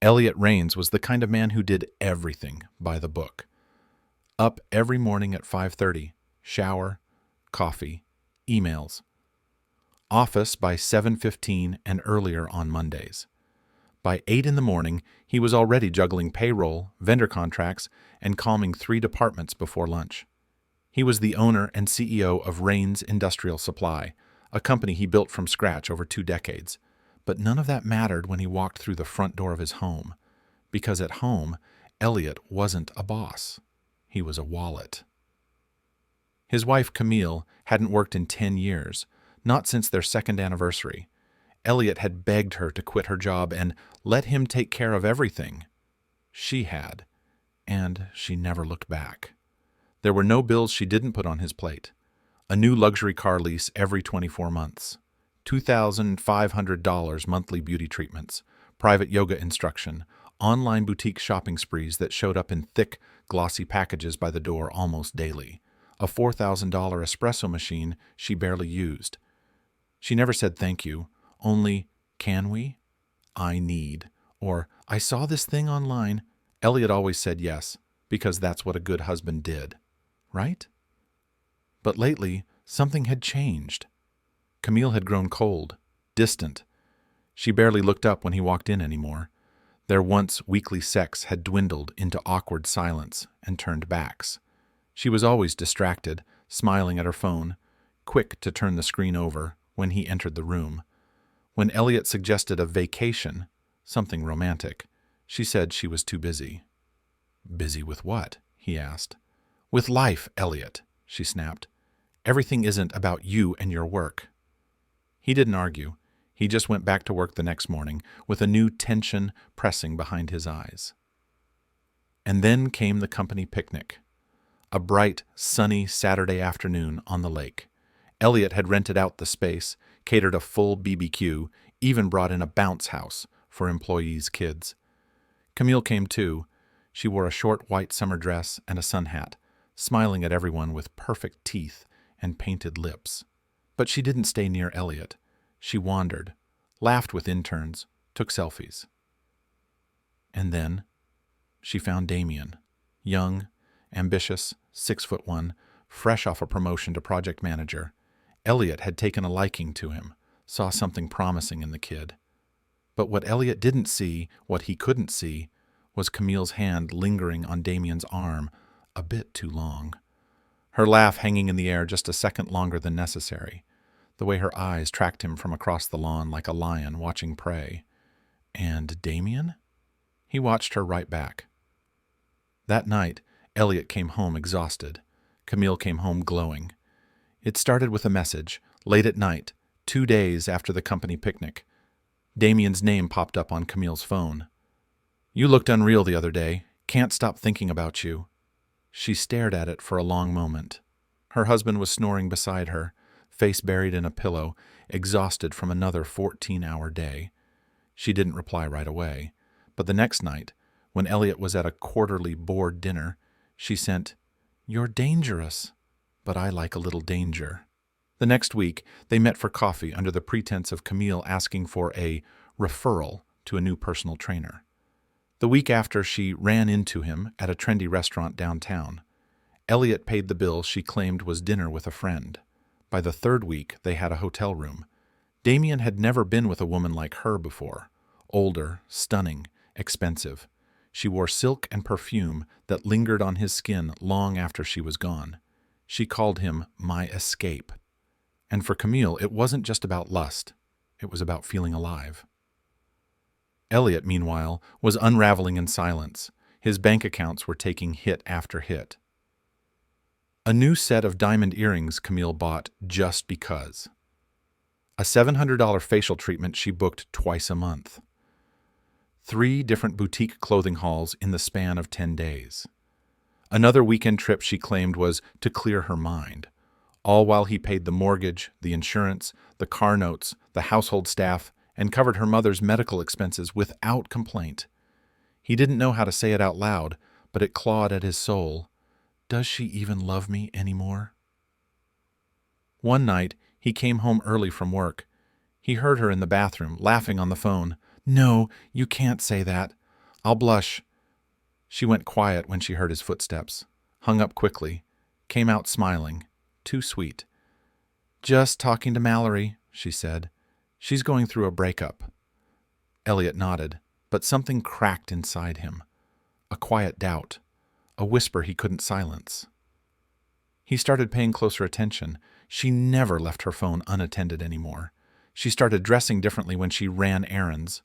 Elliot Raines was the kind of man who did everything by the book. Up every morning at 5:30, shower, coffee, emails. Office by 7:15 and earlier on Mondays. By 8 in the morning, he was already juggling payroll, vendor contracts, and calming 3 departments before lunch. He was the owner and CEO of Raines Industrial Supply, a company he built from scratch over 2 decades. But none of that mattered when he walked through the front door of his home, because at home, Elliot wasn't a boss. He was a wallet. His wife, Camille, hadn't worked in 10 years, not since their second anniversary. Elliot had begged her to quit her job and let him take care of everything. She had, and she never looked back. There were no bills she didn't put on his plate. A new luxury car lease every 24 months. $2,500 monthly beauty treatments, private yoga instruction, online boutique shopping sprees that showed up in thick, glossy packages by the door almost daily, a $4,000 espresso machine she barely used. She never said thank you, only, can we? I need. Or, I saw this thing online. Elliot always said yes, because that's what a good husband did. Right? But lately, something had changed. Camille had grown cold, distant. She barely looked up when he walked in anymore. Their once weekly sex had dwindled into awkward silence and turned backs. She was always distracted, smiling at her phone, quick to turn the screen over when he entered the room. When Elliot suggested a vacation, something romantic, she said she was too busy. Busy with what? He asked. With life, Elliot, she snapped. Everything isn't about you and your work. He didn't argue. He just went back to work the next morning with a new tension pressing behind his eyes. And then came the company picnic. A bright, sunny Saturday afternoon on the lake. Elliot had rented out the space, catered a full BBQ, even brought in a bounce house for employees' kids. Camille came too. She wore a short white summer dress and a sun hat, smiling at everyone with perfect teeth and painted lips. But she didn't stay near Elliot. She wandered, laughed with interns, took selfies. And then she found Damien, young, ambitious, 6'1", fresh off a promotion to project manager. Elliot had taken a liking to him, saw something promising in the kid. But what Elliot didn't see, what he couldn't see, was Camille's hand lingering on Damien's arm a bit too long. Her laugh hanging in the air just a second longer than necessary. The way her eyes tracked him from across the lawn like a lion watching prey. And Damien? He watched her right back. That night, Elliot came home exhausted. Camille came home glowing. It started with a message, late at night, 2 days after the company picnic. Damien's name popped up on Camille's phone. You looked unreal the other day. Can't stop thinking about you. She stared at it for a long moment. Her husband was snoring beside her, face buried in a pillow, exhausted from another 14-hour day. She didn't reply right away, but the next night, when Elliot was at a quarterly board dinner, she sent, "You're dangerous, but I like a little danger." The next week, they met for coffee under the pretense of Camille asking for a referral to a new personal trainer. The week after, she ran into him at a trendy restaurant downtown. Elliot paid the bill she claimed was dinner with a friend. By the third week, they had a hotel room. Damien had never been with a woman like her before. Older, stunning, expensive. She wore silk and perfume that lingered on his skin long after she was gone. She called him my escape. And for Camille, it wasn't just about lust. It was about feeling alive. Elliot, meanwhile, was unraveling in silence. His bank accounts were taking hit after hit. A new set of diamond earrings Camille bought just because. A $700 facial treatment she booked twice a month. 3 different boutique clothing hauls in the span of 10 days. Another weekend trip she claimed was to clear her mind, all while he paid the mortgage, the insurance, the car notes, the household staff, and covered her mother's medical expenses without complaint. He didn't know how to say it out loud, but it clawed at his soul. Does she even love me anymore? One night, he came home early from work. He heard her in the bathroom, laughing on the phone. No, you can't say that. I'll blush. She went quiet when she heard his footsteps, hung up quickly, came out smiling, too sweet. Just talking to Mallory, she said. She's going through a breakup. Elliot nodded, but something cracked inside him. A quiet doubt, a whisper he couldn't silence. He started paying closer attention. She never left her phone unattended anymore. She started dressing differently when she ran errands.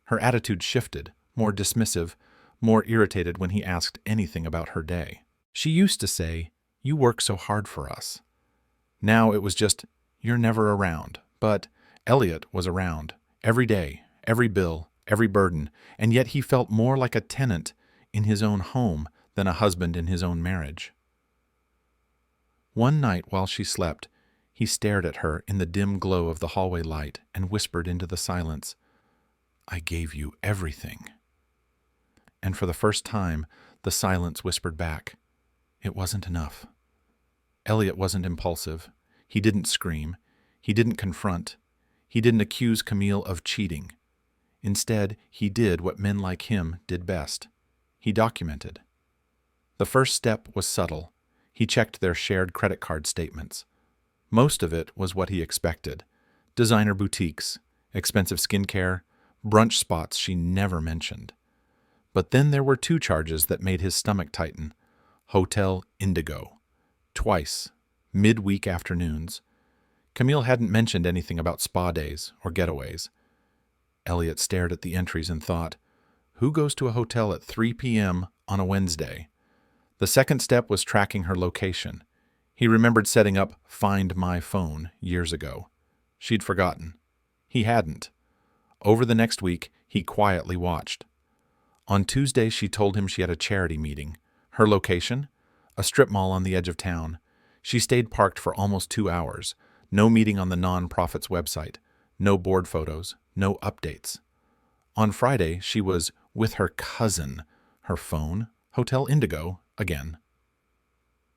Her attitude shifted, more dismissive, more irritated when he asked anything about her day. She used to say, "You work so hard for us." Now it was just, "You're never around." But Elliot was around, every day, every bill, every burden, and yet he felt more like a tenant in his own home than a husband in his own marriage. One night while she slept, he stared at her in the dim glow of the hallway light and whispered into the silence, "I gave you everything." And for the first time, the silence whispered back, it wasn't enough. Elliot wasn't impulsive. He didn't scream. He didn't confront. He didn't accuse Camille of cheating. Instead, he did what men like him did best. He documented. The first step was subtle. He checked their shared credit card statements. Most of it was what he expected. Designer boutiques, expensive skincare, brunch spots she never mentioned. But then there were two charges that made his stomach tighten. Hotel Indigo. Twice, midweek afternoons. Camille hadn't mentioned anything about spa days or getaways. Elliot stared at the entries and thought, who goes to a hotel at 3 p.m. on a Wednesday? The second step was tracking her location. He remembered setting up Find My Phone years ago. She'd forgotten. He hadn't. Over the next week, he quietly watched. On Tuesday, she told him she had a charity meeting. Her location? A strip mall on the edge of town. She stayed parked for almost 2 hours. No meeting on the non-profit's website. No board photos. No updates. On Friday, she was with her cousin. Her phone, Hotel Indigo, again.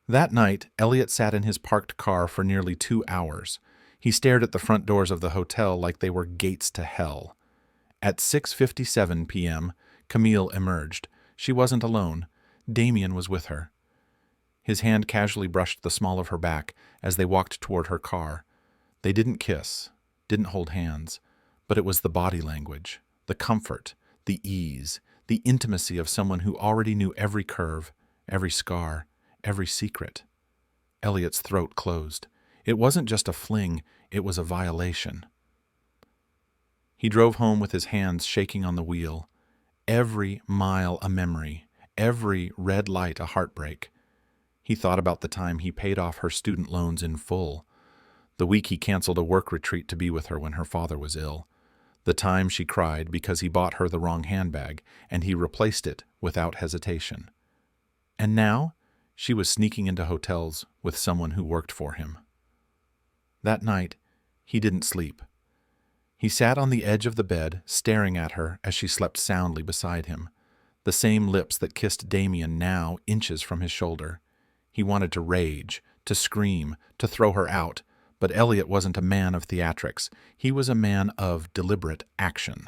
That night, Elliot sat in his parked car for nearly 2 hours. He stared at the front doors of the hotel like they were gates to hell. At 6:57 p.m., Camille emerged. She wasn't alone. Damien was with her. His hand casually brushed the small of her back as they walked toward her car. They didn't kiss, didn't hold hands, but it was the body language, the comfort, the ease, the intimacy of someone who already knew every curve, every scar, every secret. Elliot's throat closed. It wasn't just a fling, it was a violation. He drove home with his hands shaking on the wheel. Every mile a memory, every red light a heartbreak. He thought about the time he paid off her student loans in full, the week he canceled a work retreat to be with her when her father was ill, the time she cried because he bought her the wrong handbag and he replaced it without hesitation. And now she was sneaking into hotels with someone who worked for him. That night, he didn't sleep. He sat on the edge of the bed, staring at her as she slept soundly beside him, the same lips that kissed Damien now inches from his shoulder. He wanted to rage, to scream, to throw her out, but Elliot wasn't a man of theatrics. He was a man of deliberate action.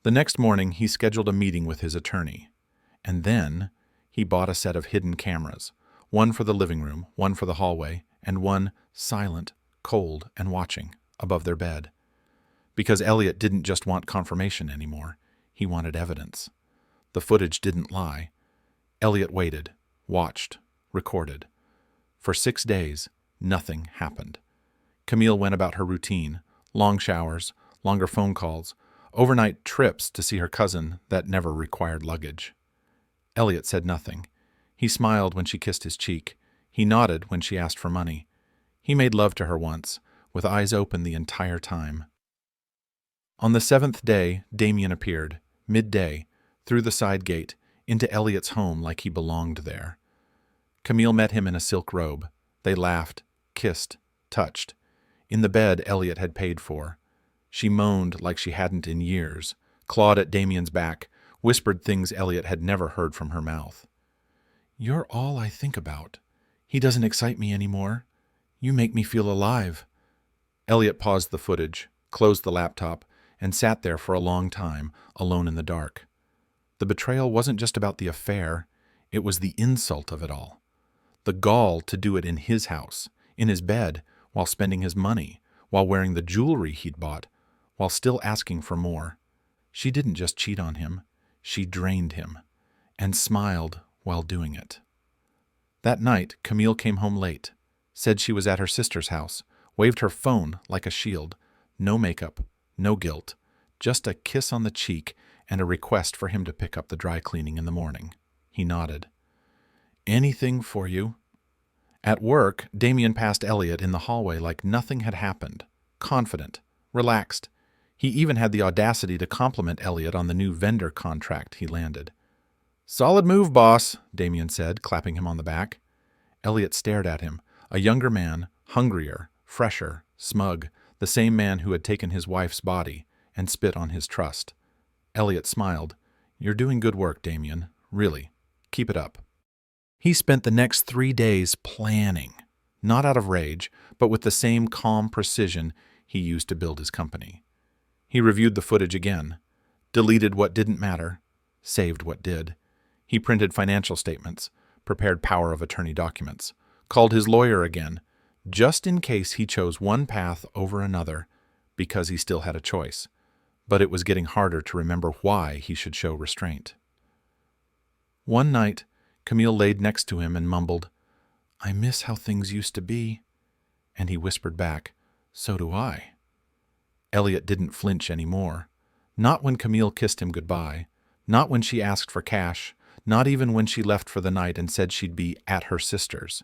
The next morning, he scheduled a meeting with his attorney. And then he bought a set of hidden cameras, one for the living room, one for the hallway, and one silent, cold, and watching, above their bed. Because Elliot didn't just want confirmation anymore. He wanted evidence. The footage didn't lie. Elliot waited, watched, recorded. For 6 days, nothing happened. Camille went about her routine, long showers, longer phone calls, overnight trips to see her cousin that never required luggage. Elliot said nothing. He smiled when she kissed his cheek. He nodded when she asked for money. He made love to her once, with eyes open the entire time. On the 7th day, Damien appeared, midday, through the side gate, into Elliot's home like he belonged there. Camille met him in a silk robe. They laughed, kissed, touched. In the bed Elliot had paid for. She moaned like she hadn't in years, clawed at Damien's back, whispered things Elliot had never heard from her mouth. "You're all I think about. He doesn't excite me anymore. You make me feel alive." Elliot paused the footage, closed the laptop, and sat there for a long time, alone in the dark. The betrayal wasn't just about the affair, it was the insult of it all. The gall to do it in his house, in his bed, while spending his money, while wearing the jewelry he'd bought, while still asking for more. She didn't just cheat on him, she drained him, and smiled while doing it. That night, Camille came home late, said she was at her sister's house, waved her phone like a shield. No makeup, no guilt, just a kiss on the cheek and a request for him to pick up the dry cleaning in the morning. He nodded. "Anything for you." At work, Damien passed Elliot in the hallway like nothing had happened, confident, relaxed. He even had the audacity to compliment Elliot on the new vendor contract he landed. "Solid move, boss," Damien said, clapping him on the back. Elliot stared at him, a younger man, hungrier, fresher, smug, the same man who had taken his wife's body and spit on his trust. Elliot smiled. "You're doing good work, Damien. Really. Keep it up." He spent the next 3 days planning, not out of rage, but with the same calm precision he used to build his company. He reviewed the footage again, deleted what didn't matter, saved what did. He printed financial statements, prepared power of attorney documents, called his lawyer again, just in case he chose one path over another, because he still had a choice. But it was getting harder to remember why he should show restraint. One night, Camille laid next to him and mumbled, "I miss how things used to be." And he whispered back, "So do I." Elliot didn't flinch anymore. Not when Camille kissed him goodbye, not when she asked for cash, not even when she left for the night and said she'd be at her sister's.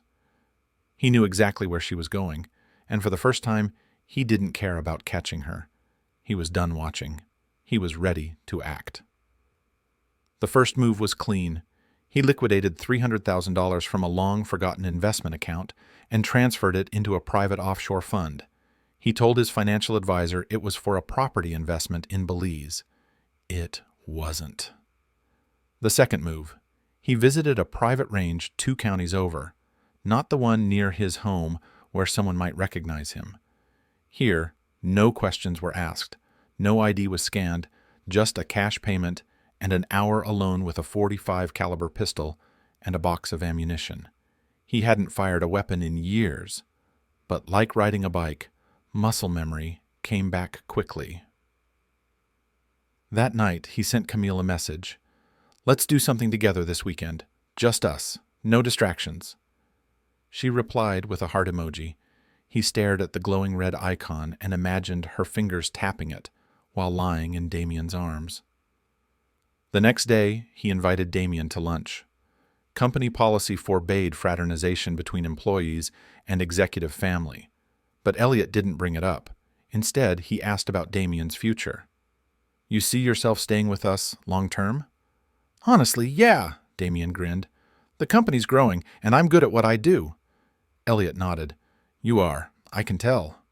He knew exactly where she was going, and for the first time, he didn't care about catching her. He was done watching. He was ready to act. The first move was clean. He liquidated $300,000 from a long-forgotten investment account and transferred it into a private offshore fund. He told his financial advisor it was for a property investment in Belize. It wasn't. The second move. He visited a private range 2 counties over, not the one near his home where someone might recognize him. Here, no questions were asked, no ID was scanned, just a cash payment and an hour alone with a .45 caliber pistol and a box of ammunition. He hadn't fired a weapon in years, but like riding a bike, muscle memory came back quickly. That night, he sent Camille a message. "Let's do something together this weekend. Just us. No distractions." She replied with a heart emoji. He stared at the glowing red icon and imagined her fingers tapping it while lying in Damien's arms. The next day, he invited Damien to lunch. Company policy forbade fraternization between employees and executive family, but Elliot didn't bring it up. Instead, he asked about Damien's future. "You see yourself staying with us long term?" "Honestly, yeah," Damien grinned. "The company's growing, and I'm good at what I do." Elliot nodded. "You are. I can tell."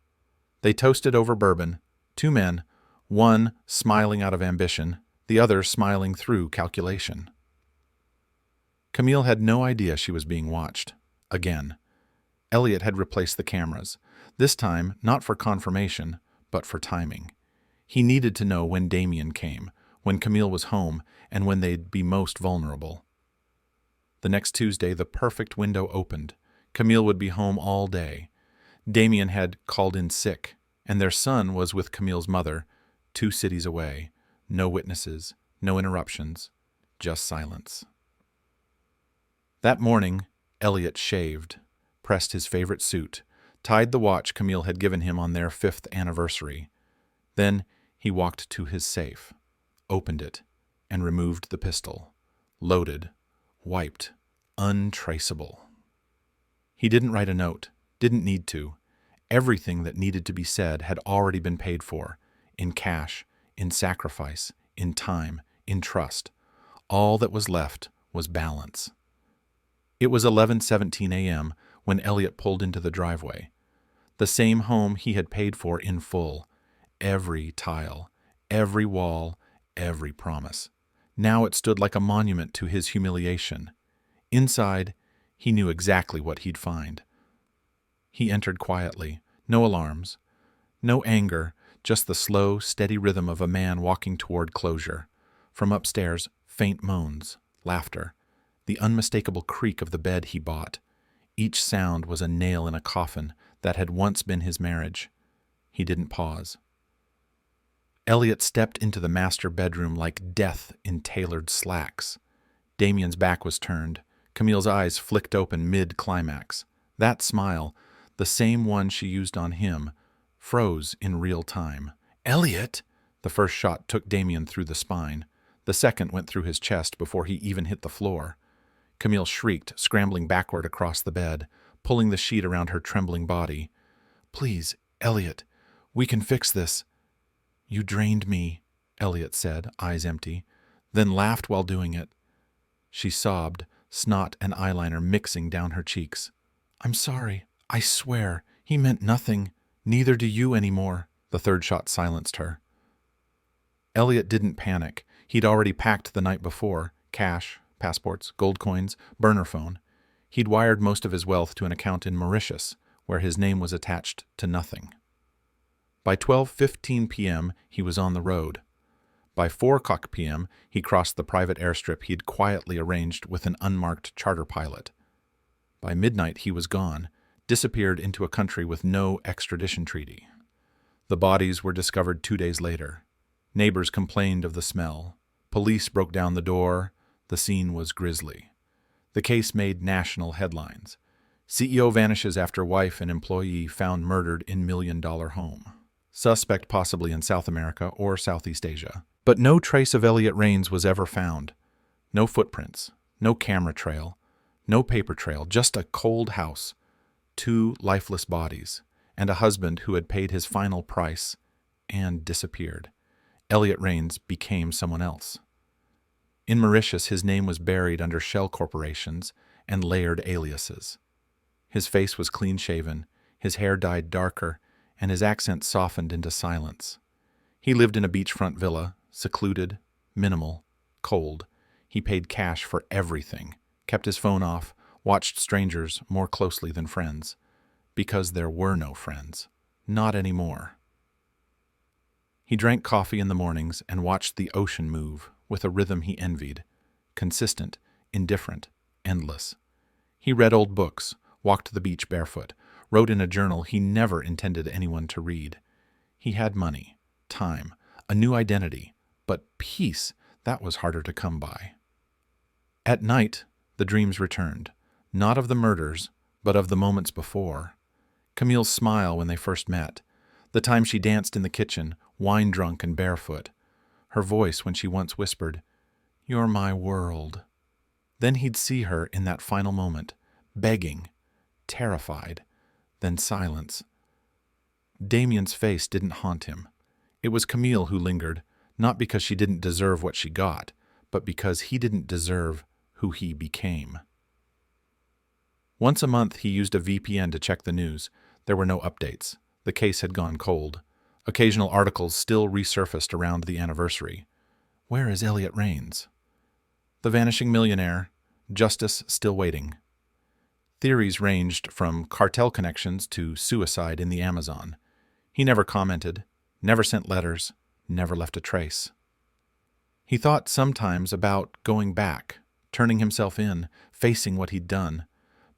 They toasted over bourbon, 2 men, one smiling out of ambition, the other smiling through calculation. Camille had no idea she was being watched. Again. Elliot had replaced the cameras, this time not for confirmation, but for timing. He needed to know when Damien came, when Camille was home, and when they'd be most vulnerable. The next Tuesday, the perfect window opened. Camille would be home all day. Damien had called in sick, and their son was with Camille's mother, 2 cities away. No witnesses, no interruptions, just silence. That morning, Elliot shaved, pressed his favorite suit, tied the watch Camille had given him on their 5th anniversary. Then he walked to his safe, opened it, and removed the pistol. Loaded, wiped, untraceable. He didn't write a note, didn't need to. Everything that needed to be said had already been paid for, in cash, in sacrifice, in time, in trust. All that was left was balance. It was 11:17 a.m. when Elliot pulled into the driveway. The same home he had paid for in full. Every tile, every wall, every promise. Now it stood like a monument to his humiliation. Inside, he knew exactly what he'd find. He entered quietly, no alarms, no anger, just the slow, steady rhythm of a man walking toward closure. From upstairs, faint moans, laughter, the unmistakable creak of the bed he bought. Each sound was a nail in a coffin that had once been his marriage. He didn't pause. Elliot stepped into the master bedroom like death in tailored slacks. Damien's back was turned. Camille's eyes flicked open mid-climax. That smile, the same one she used on him, froze in real time. "Elliot!" The first shot took Damien through the spine. The second went through his chest before he even hit the floor. Camille shrieked, scrambling backward across the bed, pulling the sheet around her trembling body. "Please, Elliot, we can fix this." "You drained me," Elliot said, eyes empty, then laughed while doing it. She sobbed, snot and eyeliner mixing down her cheeks. "I'm sorry. I swear. He meant nothing. Neither do you anymore." The third shot silenced her. Elliot didn't panic. He'd already packed the night before. Cash, passports, gold coins, burner phone. He'd wired most of his wealth to an account in Mauritius, where his name was attached to nothing. By 12:15 p.m., he was on the road. By 4:00 p.m., he crossed the private airstrip he'd quietly arranged with an unmarked charter pilot. By midnight, he was gone, disappeared into a country with no extradition treaty. The bodies were discovered 2 days later. Neighbors complained of the smell. Police broke down the door. The scene was grisly. The case made national headlines. CEO vanishes after wife and employee found murdered in $1 million home. Suspect possibly in South America or Southeast Asia. But no trace of Elliot Rains was ever found. No footprints, no camera trail, no paper trail, just a cold house, 2 lifeless bodies, and a husband who had paid his final price and disappeared. Elliot Rains became someone else. In Mauritius, his name was buried under shell corporations and layered aliases. His face was clean-shaven, his hair dyed darker, and his accent softened into silence. He lived in a beachfront villa, secluded, minimal, cold. He paid cash for everything, kept his phone off, watched strangers more closely than friends. Because there were no friends. Not anymore. He drank coffee in the mornings and watched the ocean move with a rhythm he envied. Consistent, indifferent, endless. He read old books, walked the beach barefoot, wrote in a journal he never intended anyone to read. He had money, time, a new identity, but peace, that was harder to come by. At night, the dreams returned, not of the murders, but of the moments before. Camille's smile when they first met, the time she danced in the kitchen, wine-drunk and barefoot, her voice when she once whispered, "You're my world." Then he'd see her in that final moment, begging, terrified, then silence. Damien's face didn't haunt him. It was Camille who lingered, not because she didn't deserve what she got, but because he didn't deserve who he became. Once a month he used a VPN to check the news. There were no updates. The case had gone cold. Occasional articles still resurfaced around the anniversary. Where is Elliot Rains? The vanishing millionaire. Justice still waiting. Theories ranged from cartel connections to suicide in the Amazon. He never commented, never sent letters, never left a trace. He thought sometimes about going back, turning himself in, facing what he'd done.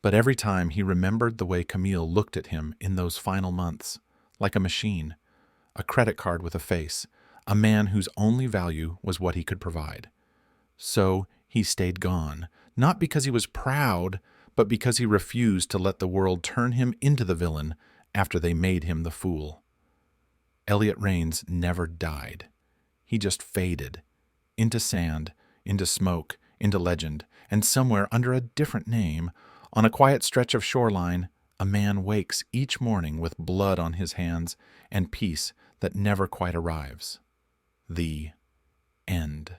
But every time he remembered the way Camille looked at him in those final months, like a machine, a credit card with a face, a man whose only value was what he could provide. So he stayed gone, not because he was proud, but because he refused to let the world turn him into the villain after they made him the fool. Elliot Rains never died. He just faded, into sand, into smoke, into legend, and somewhere under a different name, on a quiet stretch of shoreline, a man wakes each morning with blood on his hands and peace that never quite arrives. The end.